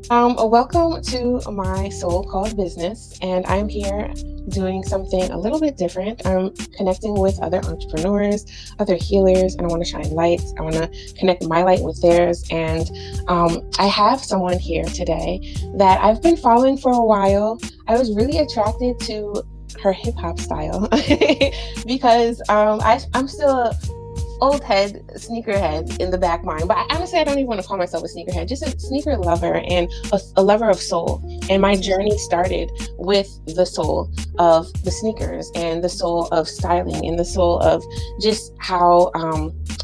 Welcome to my soul called business, and I'm here doing something a little bit different. I'm connecting with other entrepreneurs, other healers, and I want to shine lights. I want to connect my light with theirs. And I have someone here today that I've been following for a while. I was really attracted to her hip hop style because I'm still old head, sneakerhead in the back mind. But honestly, I don't even want to call myself a sneakerhead, just a sneaker lover and a lover of soul. And my journey started with the soul of the sneakers and the soul of styling and the soul of just how,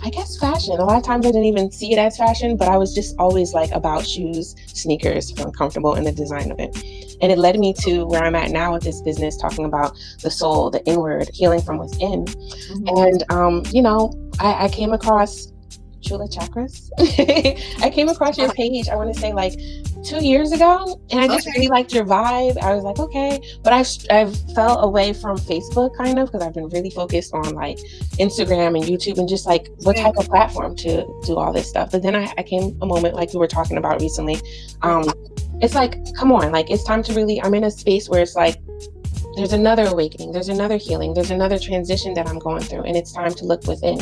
I guess, fashion. A lot of times I didn't even see it as fashion, but I was just always like about shoes, sneakers, feeling comfortable in the design of it. And it led me to where I'm at now with this business, talking about the soul, the inward, healing from within. And, I came across CHAKRAS. I came across your page, I want to say like 2 years ago, and I just really liked your vibe. I was like, okay, but I've fell away from Facebook kind of because I've been really focused on like Instagram and YouTube and just like what type of platform to do all this stuff. But then I came a moment like we were talking about recently. It's like, come on, like it's time to really, I'm in a space where it's like, there's another awakening, there's another healing, there's another transition that I'm going through, and it's time to look within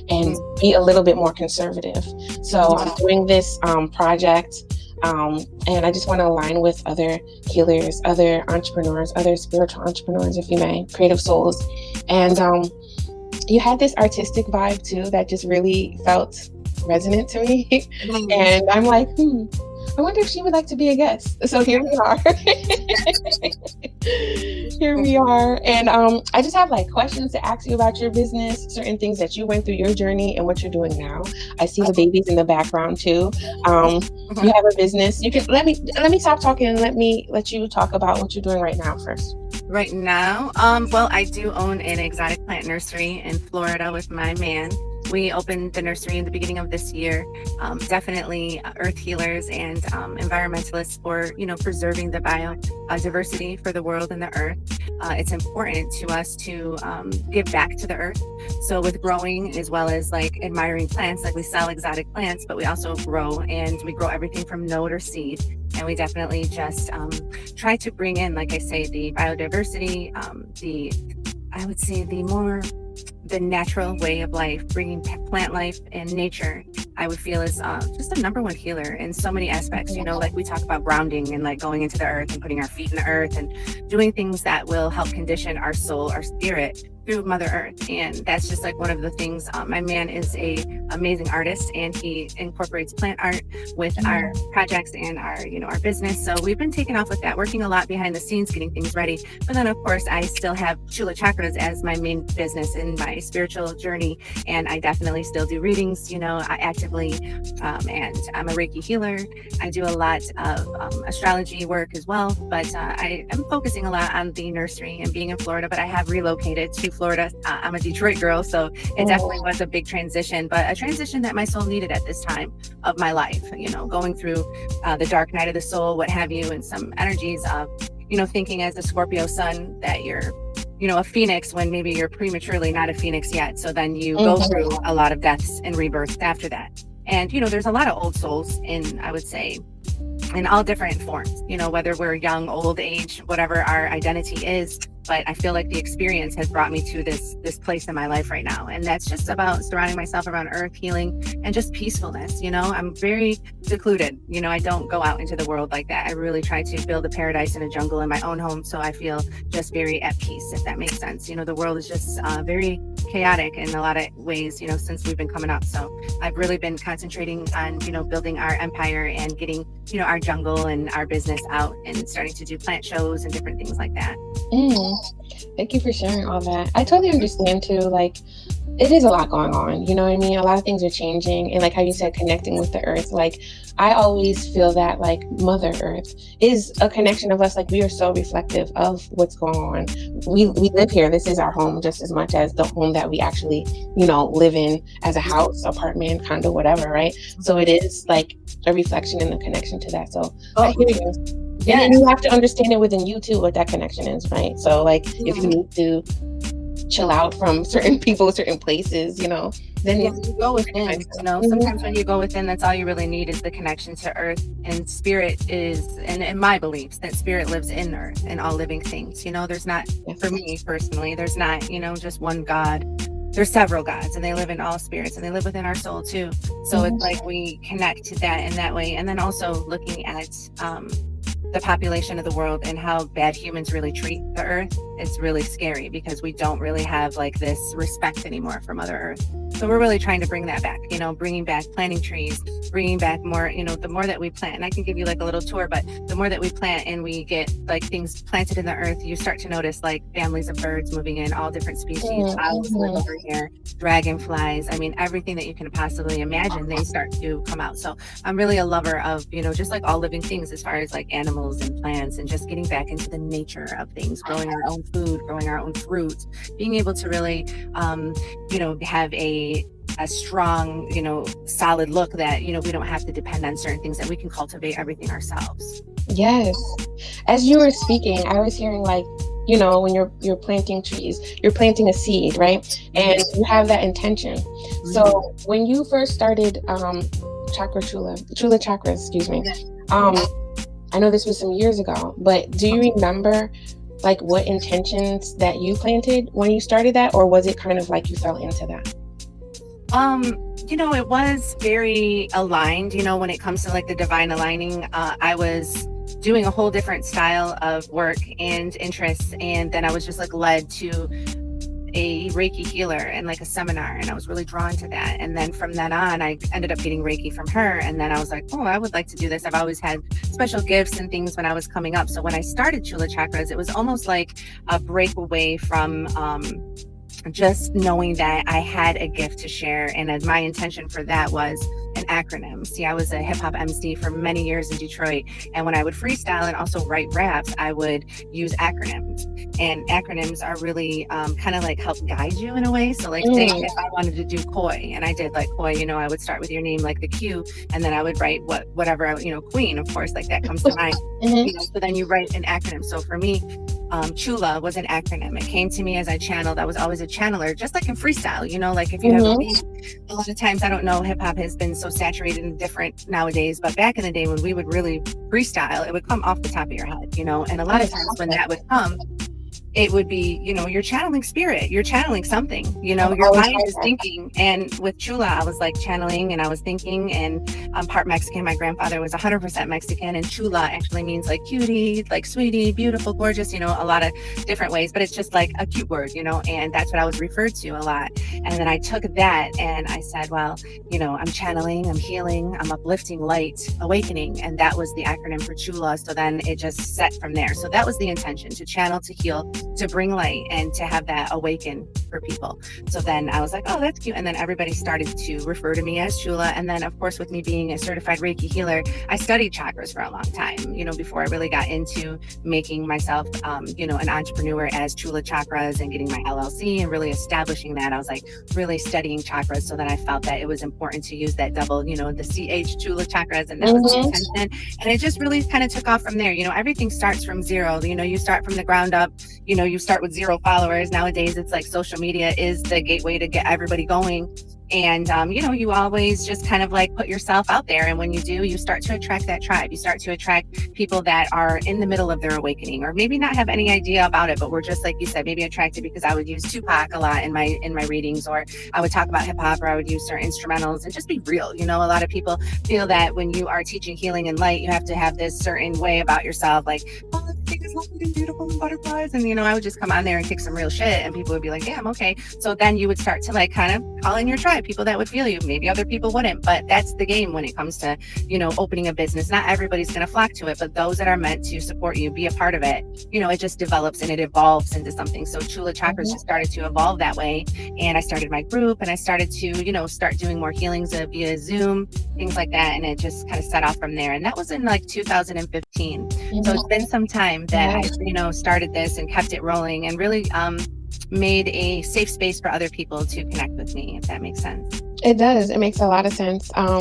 and be a little bit more conservative. So I'm doing this project, and I just want to align with other healers, other entrepreneurs, other spiritual entrepreneurs, if you may, creative souls. And you had this artistic vibe too that just really felt resonant to me. And I'm like, I wonder if she would like to be a guest. So here we are. Here we are. And I just have like questions to ask you about your business, certain things that you went through your journey and what you're doing now. I see the babies in the background too. You have a business. You can let me stop talking and let you talk about what you're doing right now first. Right now, well, I do own an exotic plant nursery in Florida with my man. We opened the nursery in the beginning of this year. Definitely earth healers and environmentalists for, preserving the biodiversity for the world and the earth. It's important to us to give back to the earth. So with growing as well as like admiring plants, like we sell exotic plants, but we also grow, and we grow everything from node or seed. And we definitely just try to bring in, like I say, the biodiversity, I would say the natural way of life, bringing plant life and nature, I would feel is just the number one healer in so many aspects. Like we talk about grounding and like going into the earth and putting our feet in the earth and doing things that will help condition our soul, our spirit through Mother Earth. And that's just like one of the things. My man is a amazing artist, and he incorporates plant art with our projects and our business. So we've been taking off with that, working a lot behind the scenes, getting things ready. But then of course I still have CHAKRAS as my main business in my spiritual journey, and I definitely still do readings, actively, and I'm a Reiki healer. I do a lot of astrology work as well, but I am focusing a lot on the nursery and being in Florida. But I have relocated to Florida. I'm a Detroit girl, so it definitely was a big transition, but a transition that my soul needed at this time of my life, going through the dark night of the soul, what have you, and some energies of, thinking as a Scorpio sun that you're, a phoenix when maybe you're prematurely not a phoenix yet. So then you go through a lot of deaths and rebirths after that. And, there's a lot of old souls I would say, in all different forms, whether we're young, old age, whatever our identity is. But I feel like the experience has brought me to this place in my life right now. And that's just about surrounding myself around earth, healing, and just peacefulness. I'm very secluded. I don't go out into the world like that. I really try to build a paradise in a jungle in my own home. So I feel just very at peace, if that makes sense. The world is just very chaotic in a lot of ways, since we've been coming up. So I've really been concentrating on, building our empire and getting, our jungle and our business out and starting to do plant shows and different things like that. Thank you for sharing all that. I totally understand too, like it is a lot going on, you know what I mean? A lot of things are changing, and like how you said, connecting with the earth, like I always feel that like Mother Earth is a connection of us. Like we are so reflective of what's going on. We live here. This is our home just as much as the home that we actually, live in as a house, apartment, condo, whatever, right? So it is like a reflection and a connection to that. So I hear you. Yeah. And then you have to understand it within you too, what that connection is, right? So like if you need to chill out from certain people, certain places, then Yeah, it's you go within, Mhm. sometimes when you go within, that's all you really need is the connection to earth, and spirit is, and in my beliefs, that spirit lives in earth and all living things. There's not, for Yes. me personally, there's not, just one God. There's several gods, and they live in all spirits, and they live within our soul too. So it's Mhm. like we connect to that in that way. And then also looking at the population of the world and how bad humans really treat the earth. It's really scary because we don't really have like this respect anymore for Mother Earth. So we're really trying to bring that back, bringing back planting trees, bringing back more, the more that we plant, and I can give you like a little tour, but the more that we plant and we get like things planted in the earth, you start to notice like families of birds moving in, all different species, owls live over here, dragonflies. I mean, everything that you can possibly imagine, they start to come out. So I'm really a lover of, just like all living things as far as like animals and plants and just getting back into the nature of things, growing our own food, growing our own fruit, being able to really, have a strong, solid look that, we don't have to depend on certain things, that we can cultivate everything ourselves. Yes. As you were speaking, I was hearing like, when you're planting trees, you're planting a seed, right? And you have that intention. So when you first started Chakra Chula, Chula Chakras, excuse me. I know this was some years ago, but do you remember like what intentions that you planted when you started that, or was it kind of like you fell into that? It was very aligned, when it comes to like the divine aligning. I was doing a whole different style of work and interests, and then I was just like led to a Reiki healer and like a seminar, and I was really drawn to that. And then from then on, I ended up getting Reiki from her, and then I was like, oh, I would like to do this. I've always had special gifts and things when I was coming up. So when I started Chula Chakras, it was almost like a break away from just knowing that I had a gift to share. And my intention for that was an acronym. See, I was a hip hop MC for many years in Detroit. And when I would freestyle and also write raps, I would use acronyms. And acronyms are really kind of like help guide you in a way. So like say if I wanted to do koi, and I did like koi, I would start with your name, like the Q, and then I would write whatever, queen, of course, like that comes to mind. So then you write an acronym. So for me, Chula was an acronym. It came to me as I channeled. I was always a channeler, just like in freestyle, like if you have a beat, a lot of times, I don't know, hip hop has been so saturated and different nowadays, but back in the day when we would really freestyle, it would come off the top of your head, and a lot of times when that would come, it would be, you're channeling spirit, you're channeling something, your mind is thinking. And with Chula, I was like channeling and I was thinking, and I'm part Mexican. My grandfather was 100% Mexican, and Chula actually means like cutie, like sweetie, beautiful, gorgeous, a lot of different ways, but it's just like a cute word, and that's what I was referred to a lot. And then I took that and I said, well, I'm channeling, I'm healing, I'm uplifting, light, awakening. And that was the acronym for Chula. So then it just set from there. So that was the intention, to channel, to heal, to bring light, and to have that awaken for people. So then I was like, oh, that's cute. And then everybody started to refer to me as Chula. And then of course, with me being a certified Reiki healer, I studied chakras for a long time, before I really got into making myself, an entrepreneur as Chula Chakras and getting my LLC and really establishing that. I was like really studying chakras. So then I felt that it was important to use that double, the CH Chula Chakras, and that was the intention. And it just really kind of took off from there. Everything starts from zero. You start from the ground up. You start with 0 followers. Nowadays, it's like social media is the gateway to get everybody going. And, you always just kind of like put yourself out there. And when you do, you start to attract that tribe. You start to attract people that are in the middle of their awakening, or maybe not have any idea about it, but we're just, like you said, maybe attracted because I would use Tupac a lot in my readings, or I would talk about hip hop, or I would use certain instrumentals and just be real. A lot of people feel that when you are teaching healing and light, you have to have this certain way about yourself, like, oh, everything is lovely and beautiful and butterflies. And, I would just come on there and kick some real shit, and people would be like, yeah, I'm okay. So then you would start to like kind of call in your tribe, people that would feel you. Maybe other people wouldn't, but that's the game when it comes to, opening a business. Not everybody's going to flock to it, but those that are meant to support you, be a part of it, it just develops and it evolves into something. So Chula Chakras just started to evolve that way. And I started my group, and I started to, start doing more healings via Zoom, things like that. And it just kind of set off from there. And that was in like 2015. So it's been some time that I, started this and kept it rolling, and really, made a safe space for other people to connect with me, if that makes sense. It does. It makes a lot of sense. I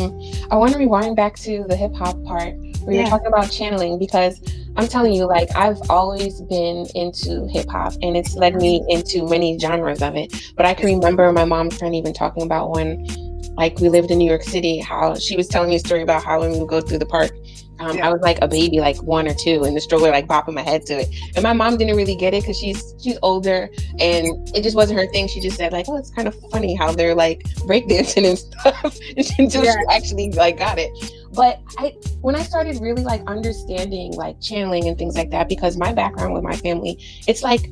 want to rewind back to the hip hop part where you're talking about channeling, because I'm telling you, like, I've always been into hip hop, and it's led me into many genres of it. But I can remember my mom's friend even talking about when, like, we lived in New York City, how she was telling me a story about how when we would go through the park, Yeah. I was like a baby, like 1 or 2, in the stroller, like bopping my head to it. And my mom didn't really get it because she's older, and it just wasn't her thing. She just said like, "Oh, it's kind of funny how they're like breakdancing and stuff," until she actually like got it. But when I started really like understanding like channeling and things like that, because my background with my family, it's like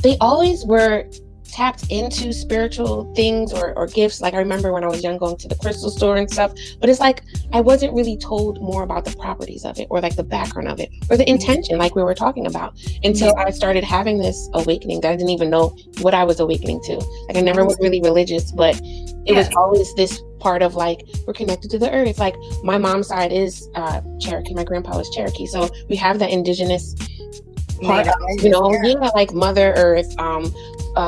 they always were tapped into spiritual things or gifts. Like I remember when I was young going to the crystal store and stuff, but it's like I wasn't really told more about the properties of it or like the background of it or the intention, like we were talking about, until I started having this awakening that I didn't even know what I was awakening to. Like I never was really religious, but it was always this part of like, we're connected to the earth. Like my mom's side is Cherokee, my grandpa was Cherokee, so we have that indigenous part of, you know, like Mother Earth,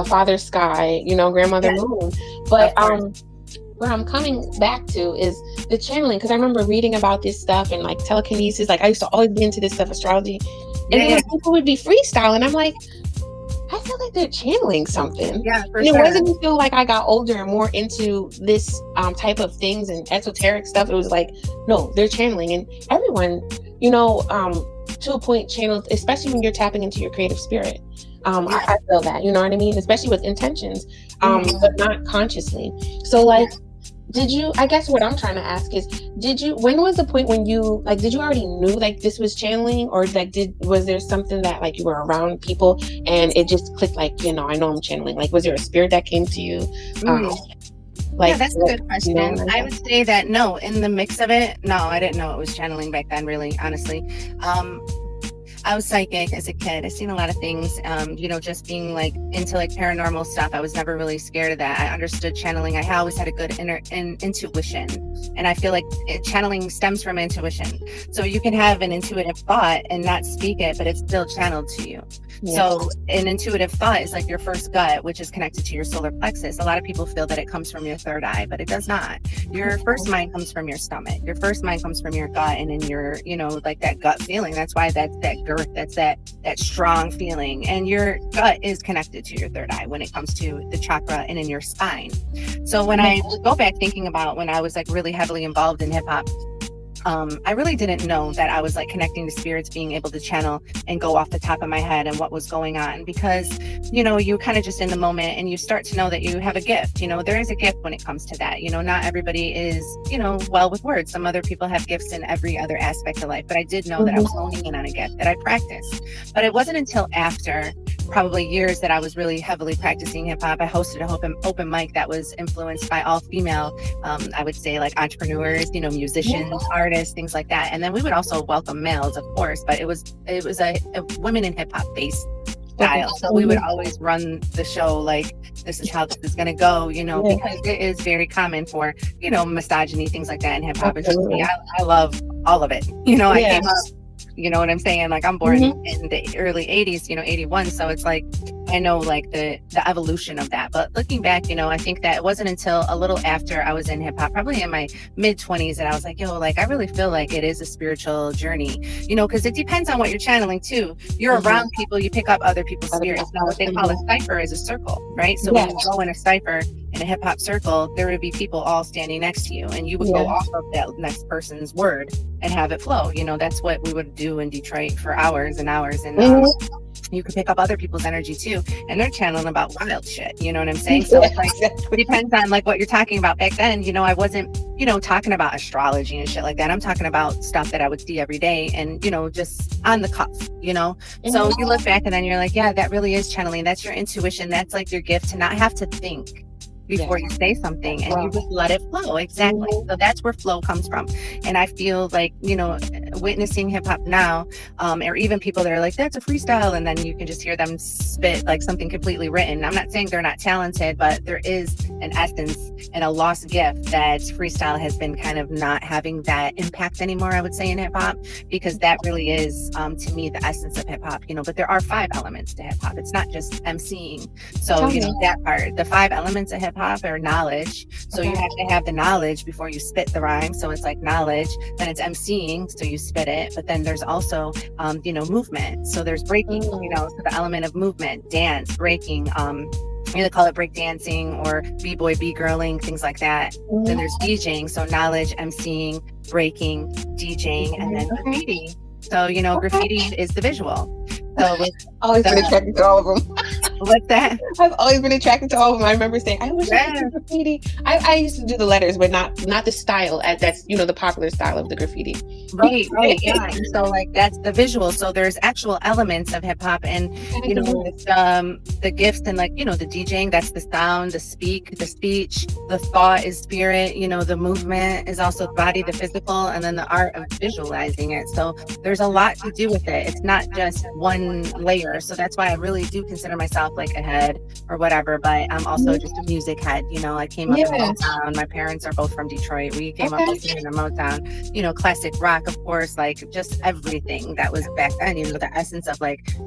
Father Sky, you know, Grandmother Moon. But where I'm coming back to is the channeling, because I remember reading about this stuff and like telekinesis. Like I used to always be into this stuff, astrology, and then people would be freestyling. I'm like, I feel like they're channeling something. Yeah, for and sure. It wasn't until like I got older and more into this type of things and esoteric stuff. It was like, no, they're channeling, and everyone, you know, to a point channels, especially when you're tapping into your creative spirit. I feel that, you know what I mean? Especially with intentions, but not consciously. So like, I guess what I'm trying to ask is, when was the point when you, like, did you already knew like this was channeling, or like, was there something that like you were around people and it just clicked, like, you know, I know I'm channeling? Like, was there a spirit that came to you? Like, yeah, that's a good question. You know, I would say that no, in the mix of it, no, I didn't know it was channeling back then, really, honestly. I was psychic as a kid. I seen a lot of things, you know, just being like into like paranormal stuff. I was never really scared of that. I understood channeling. I always had a good intuition. And I feel like channeling stems from intuition. So you can have an intuitive thought and not speak it, but it's still channeled to you. Yes. So an intuitive thought is like your first gut, which is connected to your solar plexus. A lot of people feel that it comes from your third eye, but it does not. Your first mind comes from your stomach. Your first mind comes from your gut, and in your, you know, like that gut feeling. That's why that's that girth, that's that strong feeling. And your gut is connected to your third eye when it comes to the chakra and in your spine. So when I go back thinking about when I was like really heavily involved in hip hop, I really didn't know that I was like connecting to spirits, being able to channel and go off the top of my head and what was going on, because, you know, you kind of just in the moment and you start to know that you have a gift. You know, there is a gift when it comes to that. You know, not everybody is, you know, well with words. Some other people have gifts in every other aspect of life, but I did know that I was honing in on a gift that I practiced. But it wasn't until after probably years that I was really heavily practicing hip hop. I hosted an open mic that was influenced by all female, I would say, like entrepreneurs, you know, musicians, artists, things like that. And then we would also welcome males, of course, but it was a women in hip hop based style. So we would always run the show like, this is how this is going to go, you know, because it is very common for, you know, misogyny, things like that in hip hop. I love all of it. You know, I came up, you know what I'm saying? Like, I'm born in the early 80s, you know, 81. So it's like, I know like the evolution of that. But looking back, you know, I think that it wasn't until a little after I was in hip hop, probably in my mid 20s, that I was like, yo, like, I really feel like it is a spiritual journey, you know, because it depends on what you're channeling too. You're around people, you pick up other people's spirits. Now, what they call a cipher is a circle, right? So when you go in a cipher, in a hip hop circle, there would be people all standing next to you, and you would go off of that next person's word and have it flow. You know, that's what we would do in Detroit for hours and hours. And you could pick up other people's energy too, and they're channeling about wild shit. You know what I'm saying? So it's like, it depends on like what you're talking about. Back then, you know, I wasn't, you know, talking about astrology and shit like that. I'm talking about stuff that I would see every day, and, you know, just on the cuff, you know? So you look back and then you're like, yeah, that really is channeling. That's your intuition. That's like your gift to not have to think before you say something, and you just let it flow. Exactly. So that's where flow comes from. And I feel like, you know, witnessing hip hop now, or even people that are like, that's a freestyle, and then you can just hear them spit like something completely written. I'm not saying they're not talented, but there is an essence and a lost gift that freestyle has been kind of not having that impact anymore, I would say, in hip hop, because that really is, to me, the essence of hip hop, you know. But there are 5 elements to hip hop. It's not just emceeing. So, you know, that part, the 5 elements of hip hop or knowledge. So you have to have the knowledge before you spit the rhyme. So it's like knowledge, then it's emceeing. So you spit it, but then there's also, movement. So there's breaking, so the element of movement, dance, breaking, they call it break dancing or b-boy, b-girling, things like that. Then there's DJing, so knowledge, emceeing, breaking, DJing, and then graffiti. So, graffiti is the visual. So always been attracted to all of them. What's that? I've always been attracted to all of them. I remember saying, I wish I could do graffiti. I used to do the letters, but not the style. That's, the popular style of the graffiti. Right, yeah. And so that's the visual. So there's actual elements of hip hop and, the gifts and the DJing, that's the sound, the speech, the thought is spirit, the movement is also body, the physical, and then the art of visualizing it. So there's a lot to do with it. It's not just one layer. So that's why I really do consider myself like a head or whatever, but I'm also just a music head. I came up in Motown. My parents are both from Detroit. We came up listening to Motown, classic rock, of course, just everything that was back then, the essence of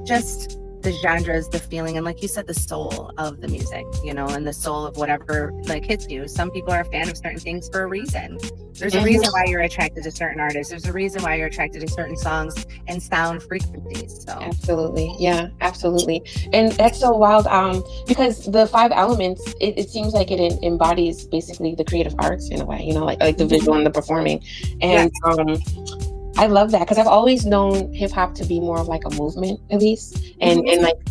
just the genres, the feeling, and like you said, the soul of the music, and the soul of whatever hits you. Some people are a fan of certain things for a reason. There's a reason why you're attracted to certain artists. There's a reason why you're attracted to certain songs and sound frequencies. So absolutely, yeah, absolutely. And that's so wild, because the 5 elements, it seems like it embodies basically the creative arts in a way, like the visual and the performing. And I love that because I've always known hip hop to be more of like a movement, at least, and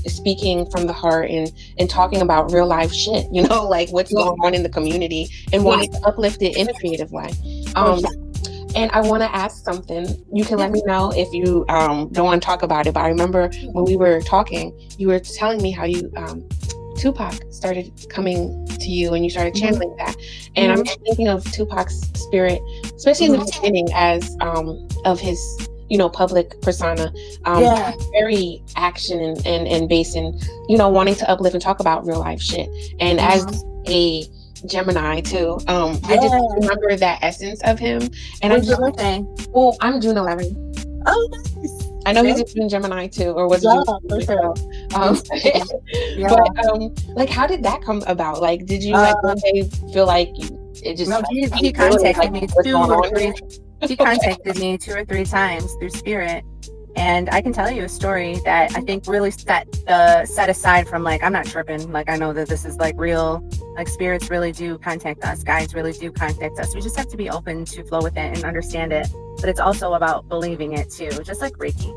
speaking from the heart and talking about real life shit, like what's going on in the community and wanting to uplift it in a creative way. And I want to ask something. You can let me know if you don't want to talk about it, but I remember when we were talking, you were telling me how you Tupac started coming to you and you started channeling that. And I'm just thinking of Tupac's spirit, especially in the beginning as of his, public persona, very action and based in, wanting to uplift and talk about real life shit. And as a Gemini too, I just remember that essence of him. And I'm June 11. Oh, nice. I know he's in Gemini too, or was it for sure? But how did that come about? Did you one day feel like it just? No, he contacted me 2 or 3. He contacted me 2 or 3 times through Spirit, and I can tell you a story that I think really set aside from I'm not tripping. I know that this is real. Spirits really do contact us. Guides really do contact us. We just have to be open to flow with it and understand it. But it's also about believing it too, just like Reiki.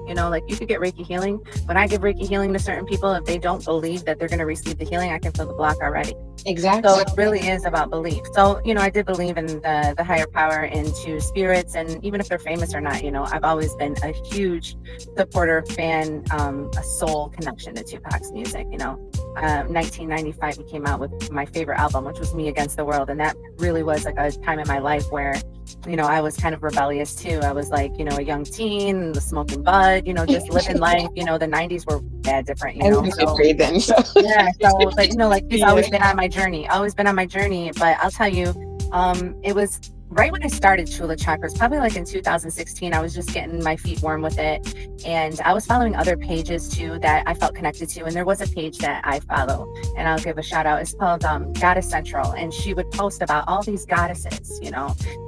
You could get Reiki healing. When I give Reiki healing to certain people, if they don't believe that they're going to receive the healing, I can feel the block already. Exactly. So it really is about belief. So, I did believe in the higher power, into spirits, and even if they're famous or not, I've always been a huge supporter, fan, a soul connection to Tupac's music. 1995, he came out with my favorite album, which was Me Against the World. And that really was a time in my life where, I was kind of rebellious too. I was a young teen, smoking bud, just living life. The 90s were bad different, So, then, so. Yeah, so he's always been on my journey. But I'll tell you, it was right when I started Chula Chakras, probably in 2016, I was just getting my feet warm with it. And I was following other pages too that I felt connected to. And there was a page that I follow, and I'll give a shout out. It's called Goddess Central. And she would post about all these goddesses,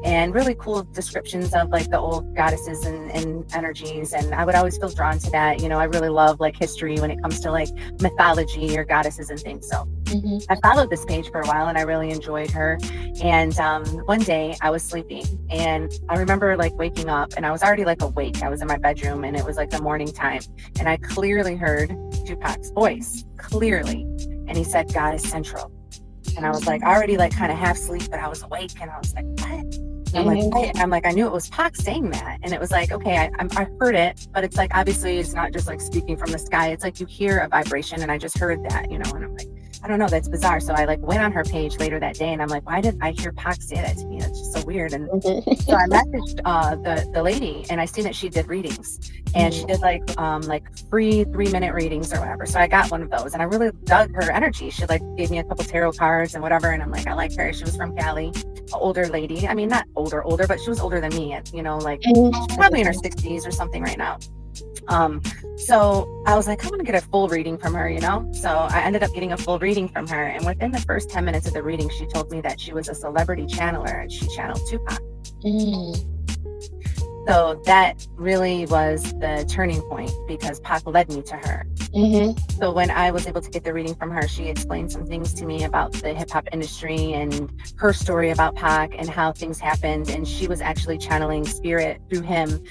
and really cool descriptions of the old goddesses and energies. And I would always feel drawn to that. I really love history when it comes to mythology or goddesses and things. So I followed this page for a while and I really enjoyed her. And one day I was sleeping and I remember waking up and I was already awake. I was in my bedroom and it was the morning time. And I clearly heard Tupac's voice, clearly. And he said, Goddess Central. And I was already kind of half asleep, but I was awake and I was like, what? And I'm I knew it was Pac saying that. And it was okay, I heard it, but it's obviously it's not just speaking from the sky. It's you hear a vibration and I just heard that, and I'm I don't know, that's bizarre. So I went on her page later that day and I'm why did I hear Pac say that to me? That's just so weird. And so I messaged the lady and I seen that she did readings and she did free 3-minute readings or whatever. So I got one of those and I really dug her energy. She gave me a couple tarot cards and whatever. And I'm I like her. She was from Cali, an older lady. I mean, not older, but she was older than me. She's probably in her 60s or something right now. So I was I want to get a full reading from her, So I ended up getting a full reading from her. And within the first 10 minutes of the reading, she told me that she was a celebrity channeler and she channeled Tupac. So that really was the turning point because Pac led me to her. So when I was able to get the reading from her, she explained some things to me about the hip hop industry and her story about Pac and how things happened. And she was actually channeling spirit through him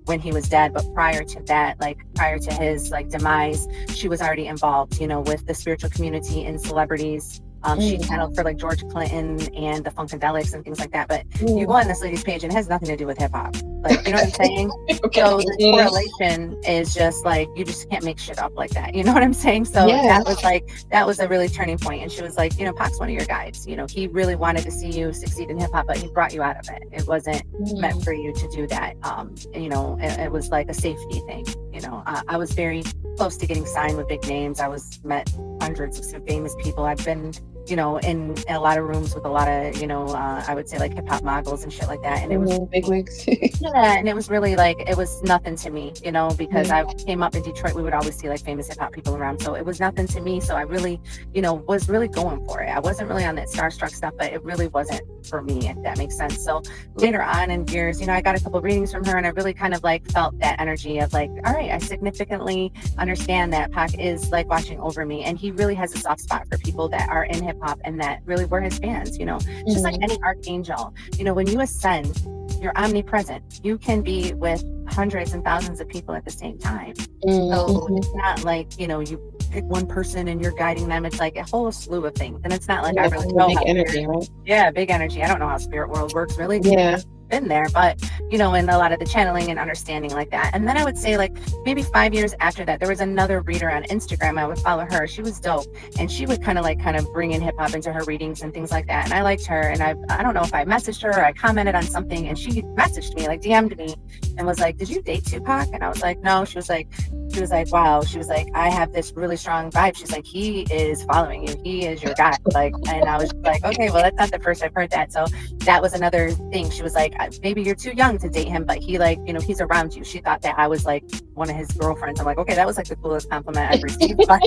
when he was dead. But prior to that, like prior to his like demise, she was already involved, you know, with the spiritual community and celebrities. She channeled for like George Clinton and the Funkadelics and things like that. But you go on this lady's page and it has nothing to do with hip hop. Like, you know what I'm saying? Okay. So the correlation is just like, you just can't make shit up like that. You know what I'm saying? So that was a really turning point. And she was like, you know, Pac's one of your guides. You know, he really wanted to see you succeed in hip hop, but he brought you out of it. It wasn't meant for you to do that. You know, it was like a safety thing. You know, I was very close to getting signed with big names. Met hundreds of famous people. I've been, you know, in a lot of rooms with a lot of, you know, I would say like hip hop moguls and shit like that. And it was big wigs. yeah, and it was really like, it was nothing to me, you know, because I came up in Detroit, we would always see like famous hip hop people around. So it was nothing to me. So I really, you know, was really going for it. I wasn't really on that starstruck stuff, but it really wasn't for me, if that makes sense. So later on in years, you know, I got a couple of readings from her and I really kind of like felt that energy of like, all right, I significantly understand that Pac is like watching over me. And he really has a soft spot for people that are in hip hop and that really were his fans, you know, just like any archangel, you know, when you ascend, you're omnipresent. You can be with hundreds and thousands of people at the same time. So it's not like, you know, you pick one person and you're guiding them. It's like a whole slew of things. And it's not like I really know big how energy, right? Yeah, big energy. I don't know how spirit world works really. Yeah. Been there, but you know, and a lot of the channeling and understanding like that. And then I would say like maybe 5 years after that, there was another reader on Instagram. I would follow her. She was dope, and she would kind of bring in hip hop into her readings and things like that. And I liked her, and I don't know if I messaged her or I commented on something, and she messaged me, like DM'd me, and was like, "Did you date Tupac?" And I was like, "No." She was like, "Wow." She was like, "I have this really strong vibe." She's like, "He is following you. He is your guy." Like, and I was like, "Okay, well, that's not the first I've heard that." So that was another thing. She was like, "Maybe you're too young to date him, but he like, you know, he's around you." She thought that I was like one of his girlfriends. I'm like, okay, that was like the coolest compliment I've received. But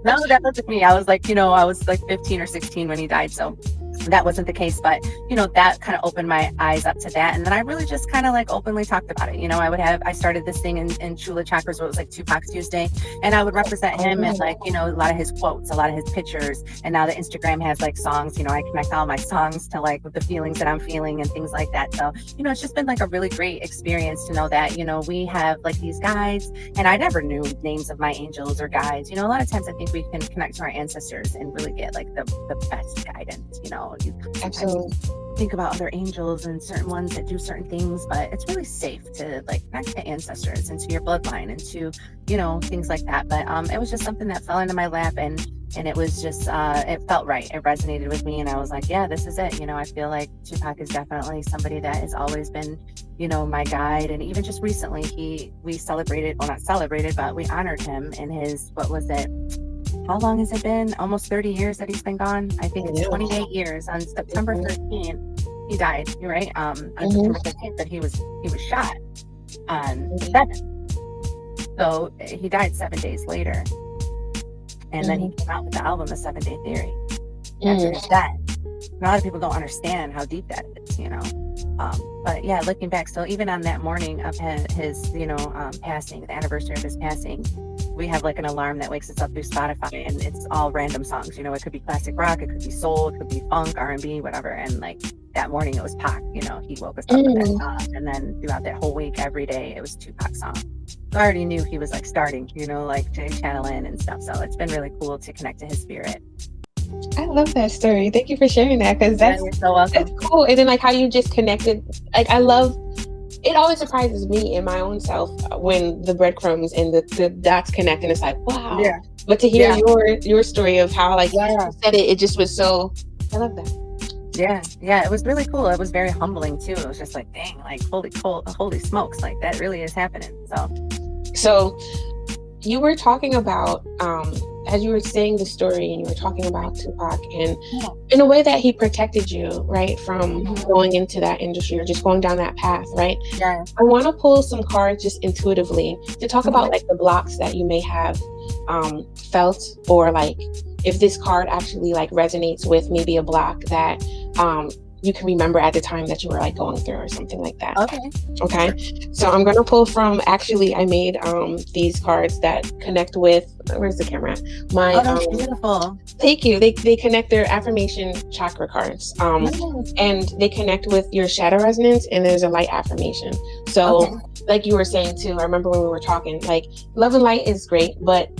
no, that wasn't me. I was like, you know, I was like 15 or 16 when he died. So that wasn't the case, but you know, that kind of opened my eyes up to that. And then I really just kind of like openly talked about it. You know, I started this thing in Chula Chakras where it was like Tupac Tuesday, and I would represent him and like, you know, a lot of his quotes, a lot of his pictures. And now the Instagram has like songs, you know, I connect all my songs to like the feelings that I'm feeling and things like that. So, you know, it's just been like a really great experience to know that, you know, we have like these guides, and I never knew names of my angels or guides. You know, a lot of times I think we can connect to our ancestors and really get like the best guidance, you know. You Absolutely think about other angels and certain ones that do certain things, but it's really safe to like connect to ancestors and to your bloodline and to, you know, things like that. But it was just something that fell into my lap, and it was just it felt right. It resonated with me, and I was like, yeah, this is it. You know, I feel like Tupac is definitely somebody that has always been, you know, my guide. And even just recently we celebrated, well, not celebrated, but we honored him in his, what was it, how long has it been? Almost 30 years that he's been gone. I think it's 28 years. On September 13th, he died. You're right. On September 13th, that he was shot on 7th. So he died 7 days later, and then he came out with the album, The 7 Day Theory. After his death, a lot of people don't understand how deep that is, you know. But yeah, looking back, so even on that morning of his you know, passing, the anniversary of his passing, we have like an alarm that wakes us up through Spotify, and it's all random songs. You know, it could be classic rock, it could be soul, it could be funk, R&B, whatever. And like that morning it was Pac, you know, he woke us up with that song. And then throughout that whole week, every day, it was Tupac song. So I already knew he was like starting, you know, like to channel in and stuff. So it's been really cool to connect to his spirit. I love that story. Thank you for sharing that, because you're so welcome. that's cool. And then like how you just connected, like I love, it always surprises me in my own self when the breadcrumbs and the dots connect, and it's like, wow. Yeah. But to hear your story of how like you said it just was so, I love that. Yeah, it was really cool. It was very humbling too. It was just like, dang, like holy smokes, like that really is happening. So you were talking about as you were saying the story, and you were talking about Tupac, and in a way that he protected you, right, from going into that industry or just going down that path, right? Yeah. I want to pull some cards just intuitively to talk about like the blocks that you may have felt, or like if this card actually like resonates with maybe a block that you can remember at the time that you were like going through or something like that. Okay. So I'm going to pull from, actually, I made these cards that connect with, where's the camera? That's beautiful. Thank you. They connect their affirmation chakra cards. And they connect with your shadow resonance, and there's a light affirmation. So like you were saying too, I remember when we were talking, like love and light is great, but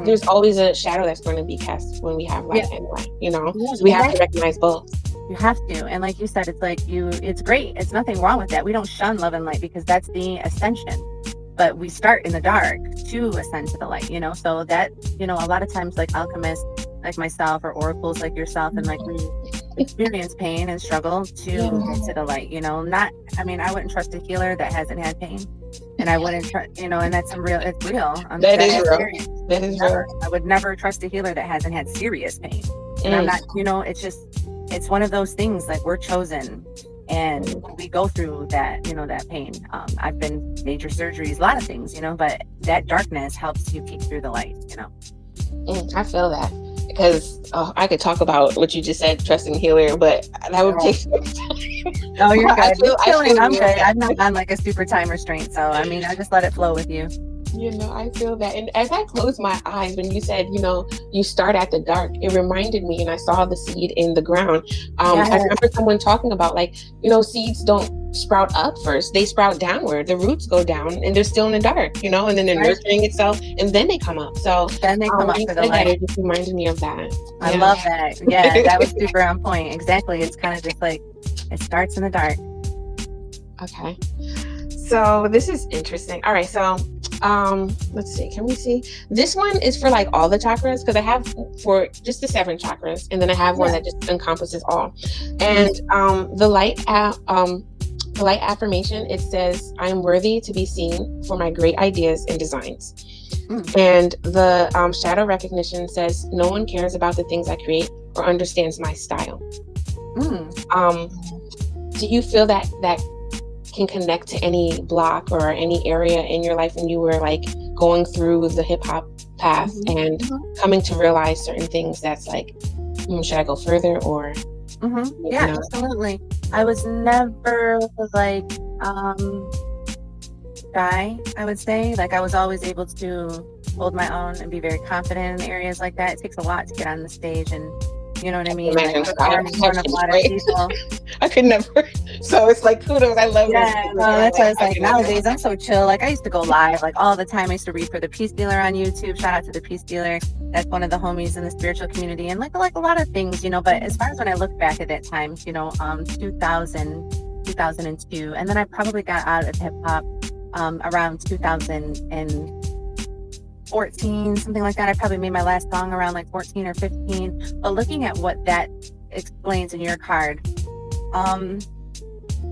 there's always a shadow that's going to be cast when we have light and light, you know? So we have to recognize both. You have to. And like you said, it's like it's great. It's nothing wrong with that. We don't shun love and light because that's the ascension. But we start in the dark to ascend to the light, you know? So that, you know, a lot of times like alchemists like myself or oracles like yourself and like we experience pain and struggle to get to the light, you know? I wouldn't trust a healer that hasn't had pain. And I wouldn't trust, you know, and that's it's real. That is real. I would never trust a healer that hasn't had serious pain. And I'm not, you know, it's one of those things, like we're chosen and we go through that, you know, that pain. I've been major surgeries, a lot of things, you know, but that darkness helps you peek through the light, you know. I feel that, because I could talk about what you just said, trusting healer, but that would take some time. Oh, you're good. I'm good. I'm not on like a super time restraint, so I mean, I just let it flow with you. You know, I feel that. And as I closed my eyes, when you said, you know, you start at the dark, it reminded me, and I saw the seed in the ground. I remember someone talking about, like, you know, seeds don't sprout up first. They sprout downward. The roots go down and they're still in the dark, you know, and then they're nurturing itself and then they come up. So then they come up to the light. It just reminded me of that. I love that. Yeah, that was super on point. Exactly. It's kind of just like, it starts in the dark. Okay. So this is interesting. All right. So let's see, can we see? This one is for like all the chakras, because I have for just the 7 chakras, and then I have one that just encompasses all. And the light affirmation, it says, I am worthy to be seen for my great ideas and designs. And the shadow recognition says, no one cares about the things I create or understands my style. Do you feel that can connect to any block or any area in your life when you were like going through the hip hop path and coming to realize certain things that's like, should I go further or? Yeah, absolutely. I was never like shy, I would say. Like I was always able to hold my own and be very confident in areas like that. It takes a lot to get on the stage and, you know what I mean? I could never. So it's like kudos. I love that. That's why I was like, nowadays I'm so chill. Like I used to go live like all the time. I used to read for the Peace Dealer on YouTube. Shout out to the Peace Dealer. That's one of the homies in the spiritual community, and like a lot of things, you know. But as far as when I look back at that time, you know, 2002, and then I probably got out of hip hop around 2014, something like that. I probably made my last song around like 14 or 15. But looking at what that explains in your card,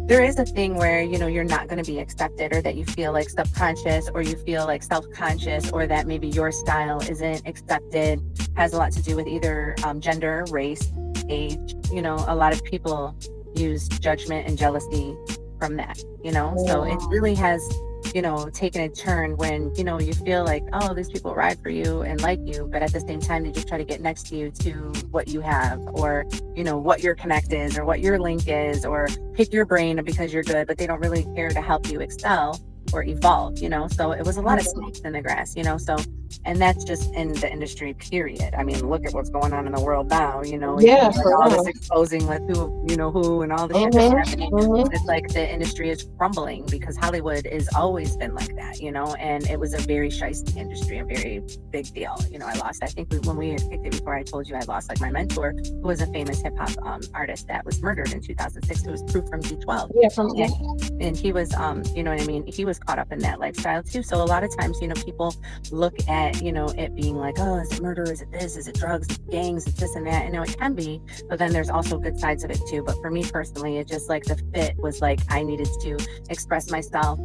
there is a thing where, you know, you're not going to be accepted, or that you feel like subconscious, or you feel like self-conscious, or that maybe your style isn't accepted. Has a lot to do with either gender, race, age. You know, a lot of people use judgment and jealousy from that, you know. So it really has, you know, taken a turn when, you know, you feel like, oh, these people ride for you and like you, but at the same time they just try to get next to you to what you have, or, you know, what your connect is, or what your link is, or pick your brain because you're good, but they don't really care to help you excel or evolve, you know. So it was a lot of snakes in the grass, you know. So, and that's just in the industry, period. I mean, look at what's going on in the world now, you know. Yeah, like all this exposing with who, you know, who, and all the shit that's happening. It's like the industry is crumbling because Hollywood has always been like that, you know. And it was a very shiesty industry, a very big deal. You know, I think when we had picked it before, I told you I lost like my mentor, who was a famous hip hop artist that was murdered in 2006. It was Proof from D12. And he was, you know what I mean? He was caught up in that lifestyle too. So a lot of times, you know, people look at, you know, it being like, oh, is it murder? Is it this? Is it drugs? Is it gangs? Is this and that? You know, it can be, but then there's also good sides of it too. But for me personally, it just like the fit was like, I needed to express myself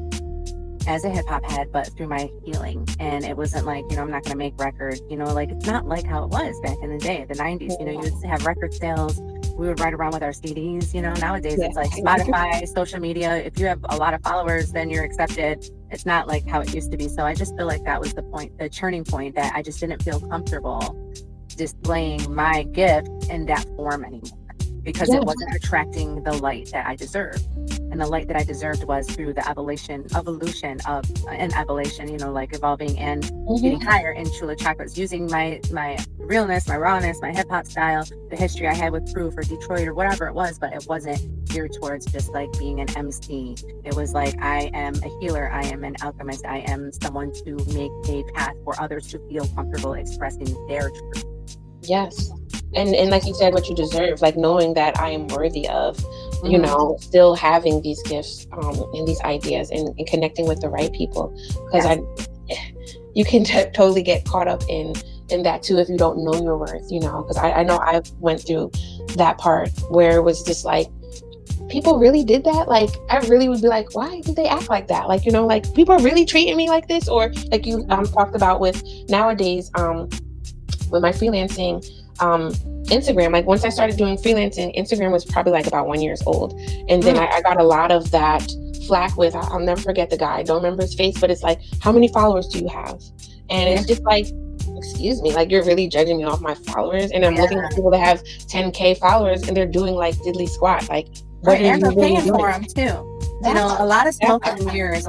as a hip hop head, but through my healing. And it wasn't like, you know, I'm not going to make records, you know, like it's not like how it was back in the day, the 90s, you know, you would have record sales. We would ride around with our CDs, you know. Nowadays it's like Spotify, social media. If you have a lot of followers, then you're accepted. It's not like how it used to be. So I just feel like that was the turning point, that I just didn't feel comfortable displaying my gift in that form anymore. because it wasn't attracting the light that I deserved. And the light that I deserved was through the evolution of an evolution, you know, like evolving and getting higher in Chula chakras, using my realness, my rawness, my hip hop style, the history I had with Proof or Detroit or whatever it was, but it wasn't geared towards just like being an MC. It was like, I am a healer, I am an alchemist, I am someone to make a path for others to feel comfortable expressing their truth. Yes. And like you said, what you deserve, like knowing that I am worthy of, you know, still having these gifts and these ideas and connecting with the right people. Because you can totally get caught up in that too if you don't know your worth, you know, because I know I went through that part where it was just like, people really did that? Like, I really would be like, why did they act like that? Like, you know, like people are really treating me like this? Or like you talked about with nowadays, with my freelancing, Instagram, like once I started doing freelancing, Instagram was probably like about 1 year old. And then I got a lot of that flack with, I'll never forget the guy. I don't remember his face, but it's like, how many followers do you have? And it's just like, excuse me, like you're really judging me off my followers. And I'm looking at people that have 10K followers and they're doing like diddly squat. Like, what and they're paying for them too. You know, a lot of smoke and mirrors,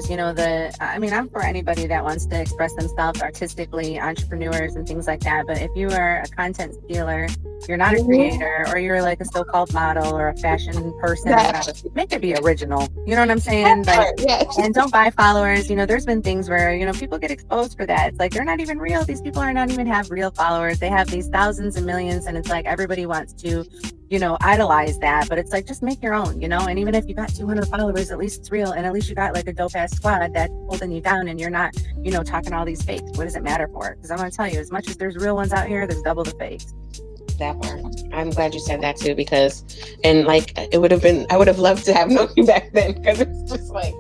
you know, I'm for anybody that wants to express themselves artistically, entrepreneurs and things like that. But if you are a content stealer, you're not a creator, or you're like a so-called model or a fashion person, make it be original. You know what I'm saying? Like, and don't buy followers. You know, there's been things where, you know, people get exposed for that. It's like, they're not even real. These people are not even have real followers. They have these thousands and millions, and it's like everybody wants to, you know, idolize that, but it's like, just make your own, you know. And even if you got 200 followers, at least it's real, and at least you got like a dope ass squad that's holding you down, and you're not, you know, talking all these fakes. What does it matter for? Because I'm gonna tell you, as much as there's real ones out here, there's double the fakes. That part. I'm glad you said that too, because, and like, I would have loved to have known you back then, because it's just like,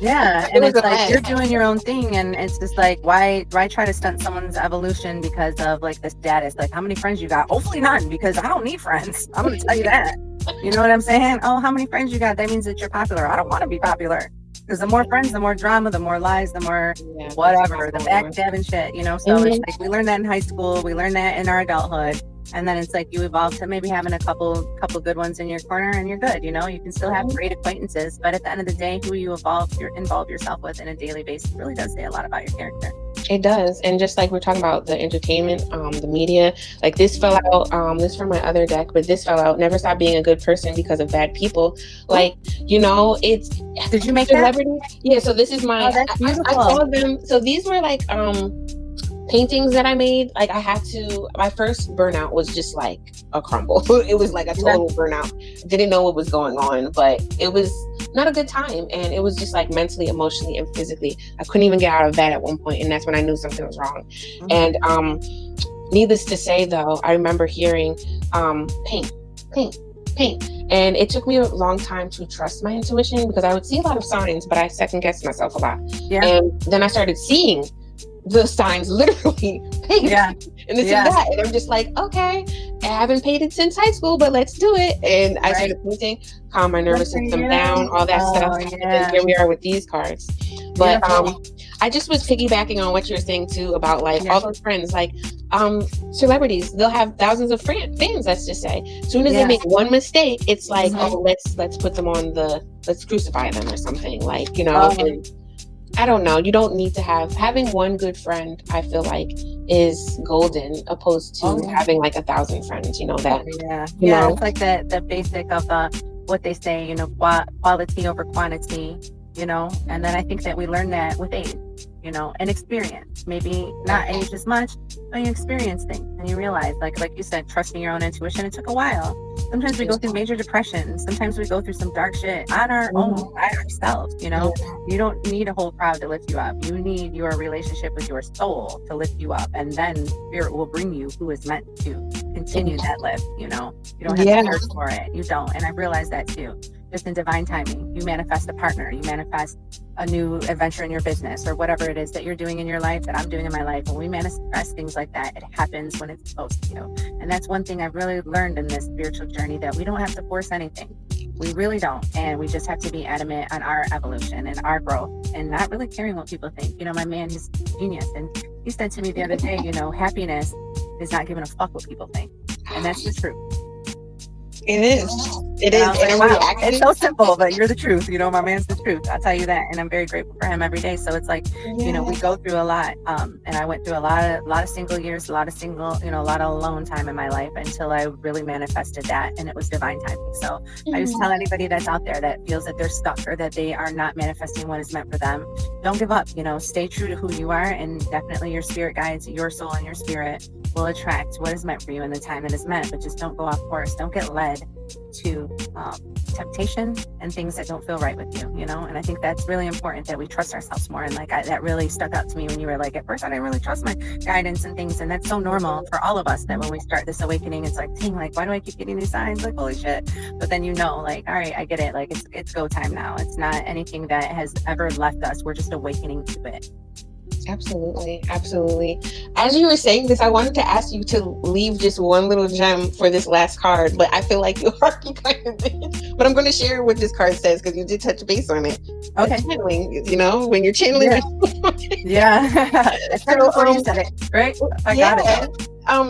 and it's like you're doing your own thing, and it's just like, why try to stunt someone's evolution because of like the status? Like, how many friends you got? Hopefully none, because I don't need friends. I'm gonna tell you that. You know what I'm saying? Oh, how many friends you got? That means that you're popular. I don't want to be popular, because the more friends, the more drama, the more lies, the more whatever, the backstabbing shit. You know, so it's like, we learned that in high school, we learned that in our adulthood. And then it's like, you evolve to maybe having a couple good ones in your corner, and you're good. You know, you can still have great acquaintances, but at the end of the day, who you involve yourself with on a daily basis really does say a lot about your character. It does. And just like we're talking about the entertainment, the media, like this fell out, this from my other deck, but this fell out, never stop being a good person because of bad people. Like, you know, it's, did you make celebrity? Yeah. So this is my, that's beautiful. I saw them. So these were like, paintings that I made. Like, I had to, my first burnout was just like a crumble. It was like a total burnout. Didn't know what was going on, but it was not a good time. And it was just like mentally, emotionally, and physically. I couldn't even get out of bed at one point, and that's when I knew something was wrong. And needless to say though, I remember hearing paint. And it took me a long time to trust my intuition, because I would see a lot of signs, but I second guessed myself a lot. And then I started seeing the signs literally paint and this and that, and I'm just like, okay, I haven't painted since high school, but let's do it. And I started painting, calm my nervous system down, all that stuff. And here we are with these cards. But I just was piggybacking on what you were saying too about like all those friends, like celebrities, they'll have thousands of fans, let's just say. As soon as they make one mistake, it's like, oh, let's put them on let's crucify them or something, like, you know. And I don't know. You don't need to having one good friend, I feel like, is golden, opposed to having like 1,000 friends, you know, that. You know? It's like the basic of what they say, you know, quality over quantity, you know. And then I think that we learn that with age, you know, and experience. Maybe not age as much, but you experience things and you realize, like you said, trusting your own intuition. It took a while. Sometimes we go through major depression. Sometimes we go through some dark shit on our own, by ourselves, you know. You don't need a whole crowd to lift you up. You need your relationship with your soul to lift you up, and then spirit will bring you who is meant to continue that lift, you know. You don't have to search for it. You don't. And I've realized that too. Just in divine timing, you manifest a partner, you manifest a new adventure in your business, or whatever it is that you're doing in your life, that I'm doing in my life. When we manifest things like that, it happens when it's supposed to. And that's one thing I've really learned in this spiritual journey, that we don't have to force anything. We really don't. And we just have to be adamant on our evolution and our growth, and not really caring what people think. You know, my man, he's genius, and he said to me the other day, you know, happiness is not giving a fuck what people think. And that's the truth. It is. It And is. I was And like, I'm wow, it's reacting. so simple, but you're the truth. My man's the truth. I'll tell you that. And I'm very grateful for him every day. So it's like, we Yeah. go through a lot. And I went through a lot of single years, a lot of a lot of alone time in my life until I really manifested that. And it was divine timing. So I just tell anybody that's out there that feels that they're stuck or that they are not manifesting what is meant for them, don't give up, stay true to who you are. And definitely your spirit guides, your soul and your spirit will attract what is meant for you in the time that is meant. But just don't go off course. Don't get led to temptation and things that don't feel right with you, and I think that's really important, that we trust ourselves more. And like that really stuck out to me when you were like, at first I didn't really trust my guidance and things, and that's so normal for all of us, that when we start this awakening, it's like, dang, like, why do I keep getting these signs, like, holy shit. But then like, all right, I get it, like it's go time now. It's not anything that has ever left us, we're just awakening to it. Absolutely. Absolutely. As you were saying this, I wanted to ask you to leave just one little gem for this last card, but I feel like you already kind of did. But I'm going to share what this card says because you did touch base on it. Okay. Channeling, when you're channeling. Yeah. I said before you said it, right? I got it.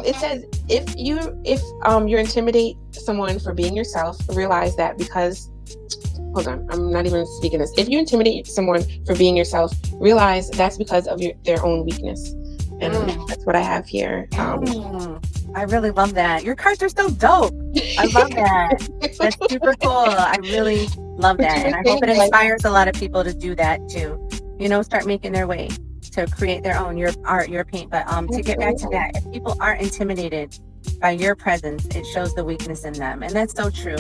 It says if you intimidate someone for being yourself, realize that because hold on, I'm not even speaking this. If you intimidate someone for being yourself, realize that's because of their own weakness. And that's what I have here. I really love that. Your cards are so dope. I love that. That's super cool. I really love that. And I hope it inspires a lot of people to do that too. Start making their way to create their own, your art, your paint. But to get back to that, if people are intimidated by your presence, it shows the weakness in them. And that's so true.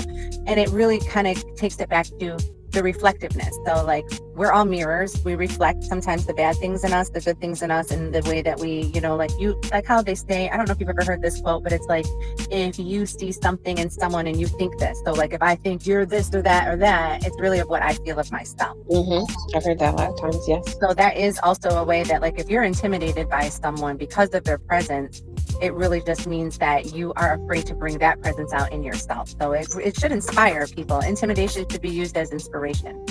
And it really kind of takes it back to the reflectiveness. So like, we're all mirrors. We reflect sometimes the bad things in us, the good things in us, and the way that we, like how they say, I don't know if you've ever heard this quote, but it's like, if you see something in someone and you think this, so like if I think you're this or that, it's really of what I feel of myself. I've heard that a lot of times, yes. So that is also a way that, like, if you're intimidated by someone because of their presence, it really just means that you are afraid to bring that presence out in yourself. So it should inspire people. Intimidation should be used as inspiration.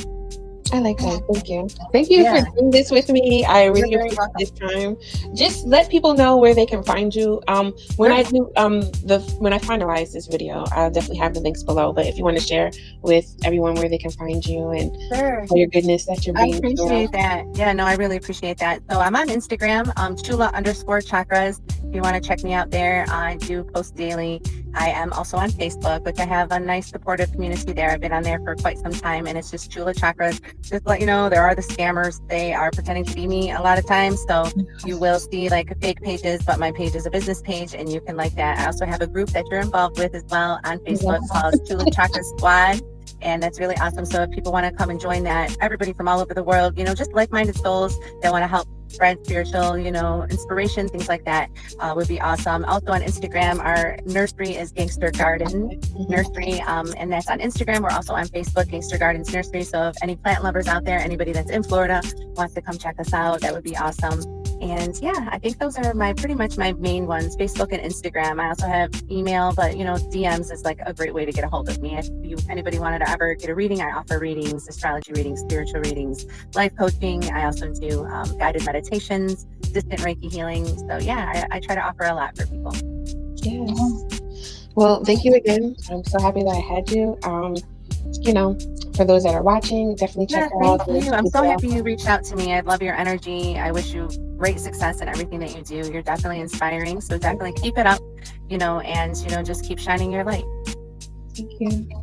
I like that. Thank you. Thank you for doing this with me. I really appreciate this time. Just let people know where they can find you. When I do when I finalize this video, I'll definitely have the links below. But if you want to share with everyone where they can find you and all your goodness that you're being. I appreciate that. Yeah, no, I really appreciate that. So I'm on Instagram, Chula_chakras. If you want to check me out there, I do post daily. I am also on Facebook, which I have a nice supportive community there. I've been on there for quite some time, and it's just Chula Chakras. Just to let you know, there are the scammers. They are pretending to be me a lot of times. So you will see like fake pages, but my page is a business page and you can like that. I also have a group that you're involved with as well on Facebook called Chula Chakra Squad. And that's really awesome. So if people want to come and join that, everybody from all over the world, just like-minded souls that want to help spread spiritual, inspiration, things like that, would be awesome. Also on Instagram, our nursery is Gangster Garden Nursery, and that's on Instagram. We're also on Facebook, Gangster Gardens Nursery. So if any plant lovers out there, anybody that's in Florida wants to come check us out, that would be awesome. And yeah, I think those are pretty much my main ones, Facebook and Instagram. I also have email, but DMs is like a great way to get a hold of me. If anybody wanted to ever get a reading, I offer readings, astrology readings, spiritual readings, life coaching. I also do guided meditations, distant Reiki healing. So yeah, I try to offer a lot for people. Yes. Well, thank you again. I'm so happy that I had you. For those that are watching, definitely check her out. Thank you. I'm so happy you reached out to me. I love your energy. I wish you great success in everything that you do. You're definitely inspiring. So definitely keep it up, and just keep shining your light. Thank you.